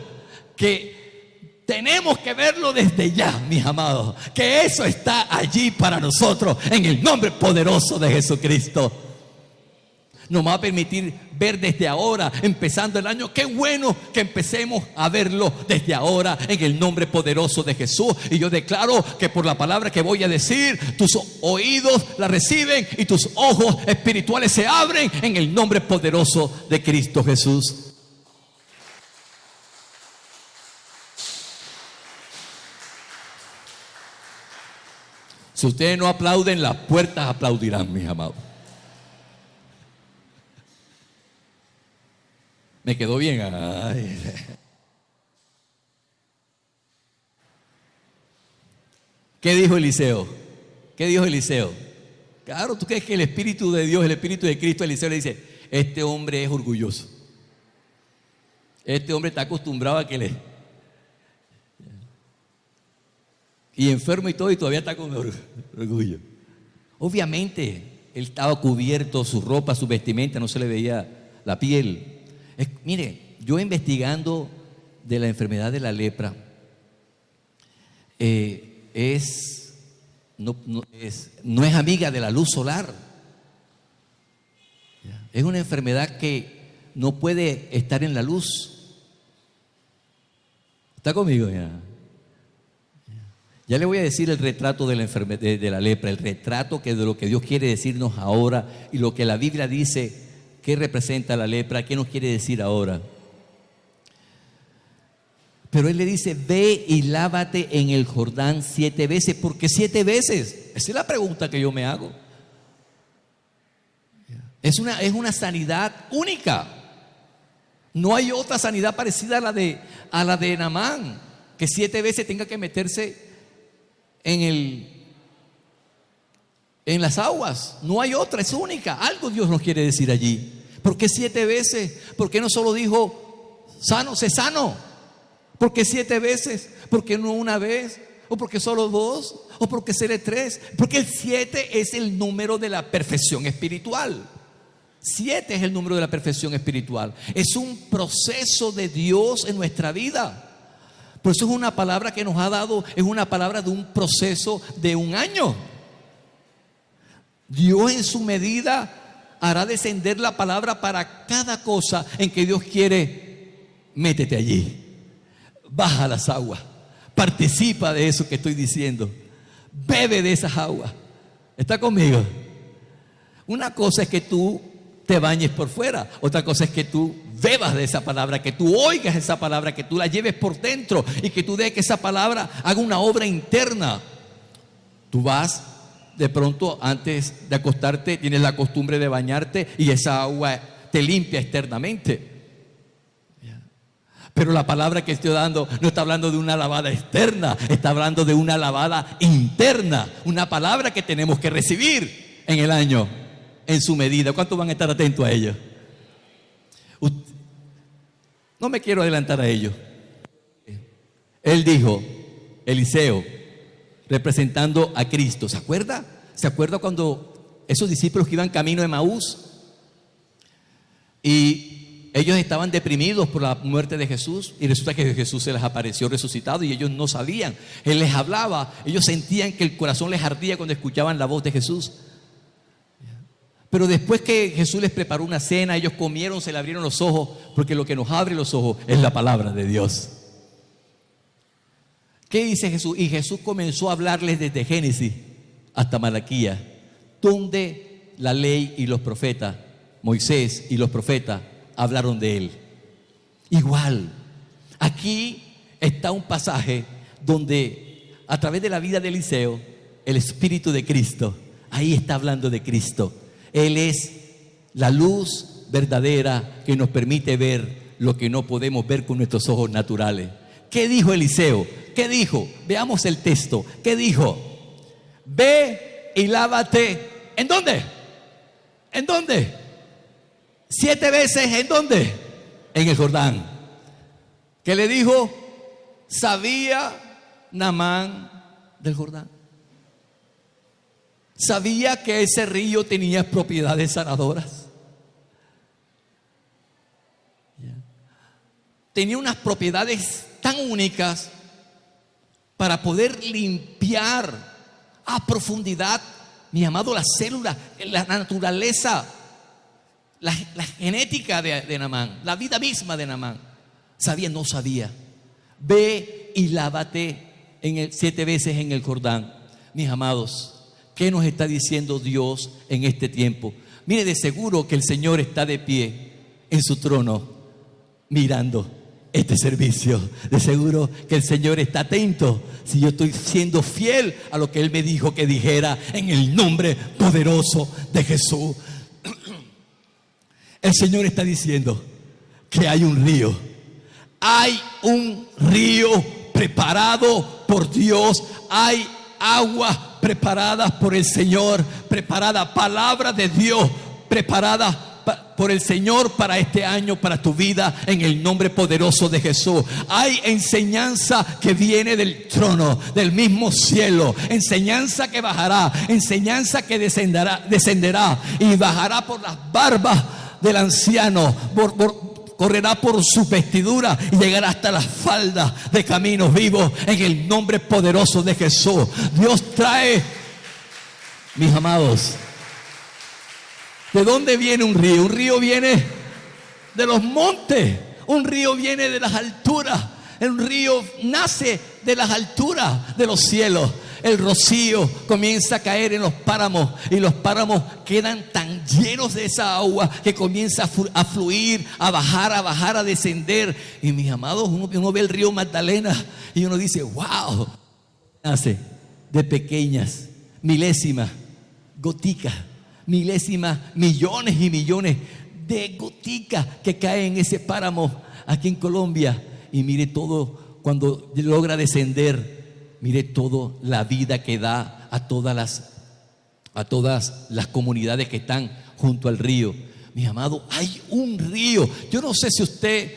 que tenemos que verlo desde ya, mis amados, que eso está allí para nosotros en el nombre poderoso de Jesucristo. Nos va a permitir ver desde ahora, empezando el año. Qué bueno que empecemos a verlo desde ahora en el nombre poderoso de Jesús. Y yo declaro que por la palabra que voy a decir, tus oídos la reciben y tus ojos espirituales se abren en el nombre poderoso de Cristo Jesús. Si ustedes no aplauden, las puertas aplaudirán, mis amados. Me quedó bien. Ay. ¿Qué dijo Eliseo? ¿Qué dijo Eliseo? Claro, tú crees que el Espíritu de Dios, el Espíritu de Cristo, Eliseo le dice, este hombre es orgulloso. Este hombre está acostumbrado a que le... Y enfermo y todo, y todavía está con orgullo. Obviamente, él estaba cubierto, su ropa, su vestimenta, no se le veía la piel. Mire, yo investigando de la enfermedad de la lepra, no es amiga de la luz solar. Es una enfermedad que no puede estar en la luz. ¿Está conmigo ya? Ya le voy a decir el retrato de la enfermedad de la lepra, el retrato de lo que Dios quiere decirnos ahora y lo que la Biblia dice. ¿Qué representa la lepra? ¿Qué nos quiere decir ahora? Pero él le dice, ve y lávate en el Jordán 7 veces. ¿Por qué 7 veces? Esa es la pregunta que yo me hago. Es una sanidad única. No hay otra sanidad parecida a la de Naamán, que 7 veces tenga que meterse en las aguas. No hay otra, es única. Algo Dios nos quiere decir allí. ¿Por qué 7 veces? ¿Por qué no solo dijo sano, sé sano? ¿Por qué 7 veces? ¿Por qué no una vez? ¿O porque solo 2? ¿O porque seré 3? Porque el 7 es el número de la perfección espiritual. 7 es el número de la perfección espiritual. Es un proceso de Dios en nuestra vida. Por eso es una palabra que nos ha dado, es una palabra de un proceso de un año. Dios en su medida hará descender la palabra para cada cosa en que Dios quiere. Métete allí, baja las aguas, participa de eso que estoy diciendo, bebe de esas aguas. ¿Está conmigo? Una cosa es que tú te bañes por fuera, otra cosa es que tú bebas de esa palabra, que tú oigas esa palabra, que tú la lleves por dentro y que tú dejes que esa palabra haga una obra interna. Tú vas de pronto, antes de acostarte, tienes la costumbre de bañarte y esa agua te limpia externamente. Pero la palabra que estoy dando no está hablando de una lavada externa, está hablando de una lavada interna. Una palabra que tenemos que recibir en el año. en su medida. ¿Cuántos van a estar atentos a ello? No me quiero adelantar a ello. Él dijo, Eliseo, representando a Cristo. ¿Se acuerda? ¿Se acuerda cuando esos discípulos que iban camino de Emaús y ellos estaban deprimidos por la muerte de Jesús, y resulta que Jesús se les apareció resucitado y ellos no sabían? Él les hablaba, ellos sentían que el corazón les ardía cuando escuchaban la voz de Jesús. Pero después que Jesús les preparó una cena, ellos comieron, se le abrieron los ojos, porque lo que nos abre los ojos es la palabra de Dios. ¿Qué dice Jesús? Y Jesús comenzó a hablarles desde Génesis hasta Malaquías, donde la ley y los profetas, Moisés y los profetas, hablaron de él. Igual, aquí está un pasaje donde a través de la vida de Eliseo, el Espíritu de Cristo, ahí está hablando de Cristo. Él es la luz verdadera que nos permite ver lo que no podemos ver con nuestros ojos naturales. ¿Qué dijo Eliseo? ¿Qué dijo? Veamos el texto. ¿Qué dijo? Ve y lávate. ¿En dónde? ¿En dónde? 7 veces. ¿En dónde? En el Jordán. ¿Qué le dijo? Sabía Naamán del Jordán. Sabía que ese río tenía propiedades sanadoras. Tenía unas propiedades tan únicas para poder limpiar a profundidad, mi amado, las células, la naturaleza, la genética de Naamán, la vida misma de Naamán. ¿Sabía? No sabía. Ve y lávate 7 veces en el Jordán. Mis amados, ¿qué nos está diciendo Dios en este tiempo? Mire, de seguro que el Señor está de pie en su trono mirando este servicio. De seguro que el Señor está atento si yo estoy siendo fiel a lo que Él me dijo que dijera en el nombre poderoso de Jesús. El Señor está diciendo que hay un río. Hay un río preparado por Dios. Hay agua preparada por el Señor, preparada, palabra de Dios preparada por el Señor para este año, para tu vida, en el nombre poderoso de Jesús. Hay enseñanza que viene del trono, del mismo cielo, enseñanza que bajará, enseñanza que descenderá y bajará por las barbas del anciano, correrá por su vestidura y llegará hasta las faldas de caminos vivos, en el nombre poderoso de Jesús. Dios trae, mis amados, ¿de dónde viene un río? Un río viene de los montes, un río viene de las alturas, un río nace de las alturas de los cielos. El rocío comienza a caer en los páramos y los páramos quedan tan llenos de esa agua que comienza a fluir, a bajar, a descender. Y mis amados, uno ve el río Magdalena y uno dice, wow, nace de pequeñas, milésimas, goticas, milésimas, millones y millones de goticas que caen en ese páramo aquí en Colombia. Y mire todo, cuando logra descender, mire toda la vida que da a todas las comunidades que están junto al río. Mis amados, hay un río. Yo no sé si usted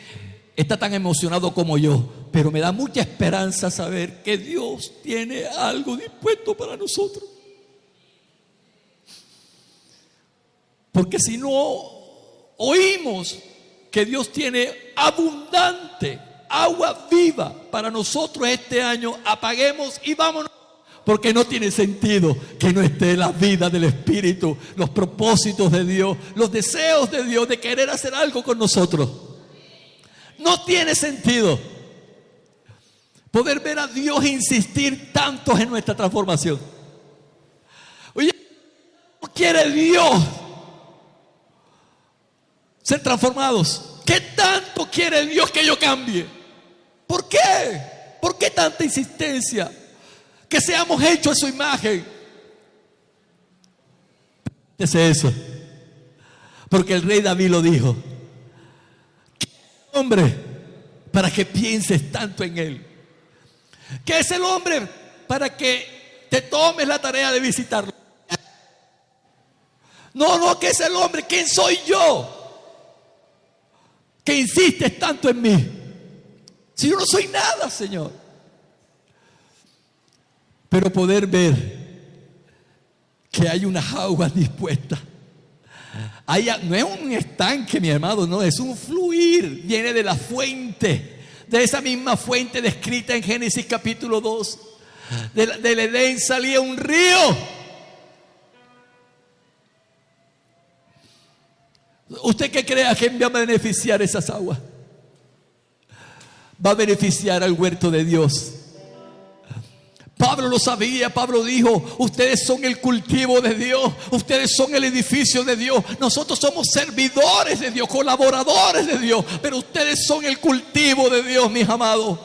está tan emocionado como yo, pero me da mucha esperanza saber que Dios tiene algo dispuesto para nosotros. Porque si no oímos que Dios tiene abundante agua viva para nosotros este año, apaguemos y vámonos, porque no tiene sentido que no esté la vida del Espíritu, los propósitos de Dios, los deseos de Dios de querer hacer algo con nosotros. No tiene sentido poder ver a Dios insistir tanto en nuestra transformación. Oye, ¿cómo quiere Dios ser transformados? ¿Qué tanto quiere Dios que yo cambie? ¿Por qué? ¿Por qué tanta insistencia? Que seamos hechos a su imagen. Es eso. Porque el rey David lo dijo. ¿Qué es el hombre para que pienses tanto en él? ¿Qué es el hombre para que te tomes la tarea de visitarlo? No, que es el hombre. ¿Quién soy yo? Que insistes tanto en mí. Si yo no soy nada, Señor. Pero poder ver que hay unas aguas dispuestas. No es un estanque, mi hermano, no, es un fluir. Viene de la fuente, de esa misma fuente descrita en Génesis capítulo 2. Del Edén salía un río. ¿Usted qué cree a quién va a beneficiar esas aguas? Va a beneficiar al huerto de Dios. Pablo lo sabía. Pablo dijo: ustedes son el cultivo de Dios, ustedes son el edificio de Dios. Nosotros somos servidores de Dios, colaboradores de Dios, pero ustedes son el cultivo de Dios, mis amados.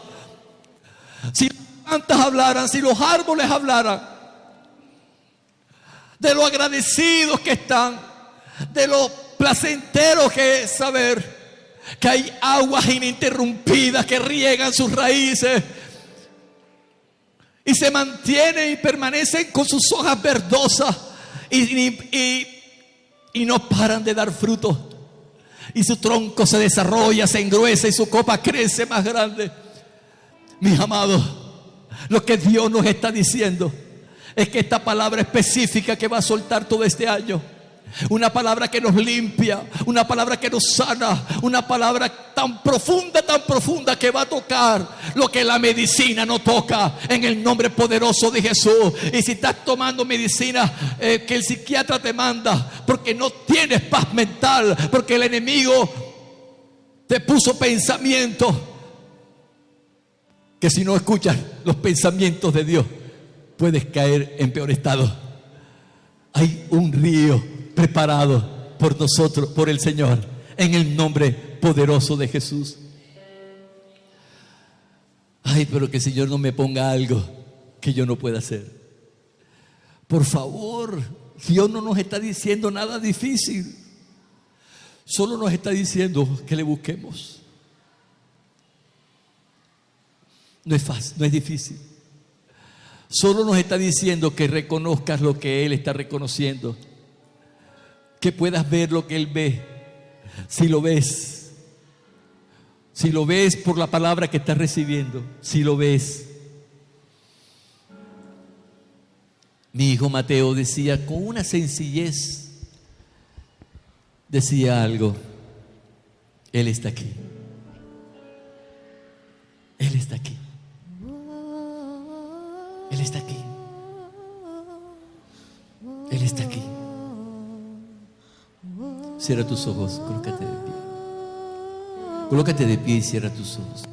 Si las plantas hablaran, si los árboles hablaran de lo agradecidos que están, de lo placentero que es saber que hay aguas ininterrumpidas que riegan sus raíces y se mantienen y permanecen con sus hojas verdosas y no paran de dar fruto, y su tronco se desarrolla, se engruesa y su copa crece más grande. Mis amados, lo que Dios nos está diciendo es que esta palabra específica que va a soltar todo este año, una palabra que nos limpia, una palabra que nos sana, una palabra tan profunda que va a tocar lo que la medicina no toca, en el nombre poderoso de Jesús. Y si estás tomando medicina que el psiquiatra te manda porque no tienes paz mental, porque el enemigo te puso pensamientos que si no escuchas los pensamientos de Dios puedes caer en peor estado. Hay un río preparado por nosotros, por el Señor, en el nombre poderoso de Jesús. Ay, pero que el Señor no me ponga algo que yo no pueda hacer. Por favor, Dios no nos está diciendo nada difícil. Solo nos está diciendo que le busquemos. No es fácil, no es difícil. Solo nos está diciendo que reconozcas lo que Él está reconociendo, que puedas ver lo que Él ve. Si lo ves por la palabra que estás recibiendo, si lo ves. Mi hijo Mateo decía con una sencillez, decía algo: Él está aquí, Él está aquí, Él está aquí, Él está aquí. Cierra tus ojos, colócate de pie. Colócate de pie y cierra tus ojos.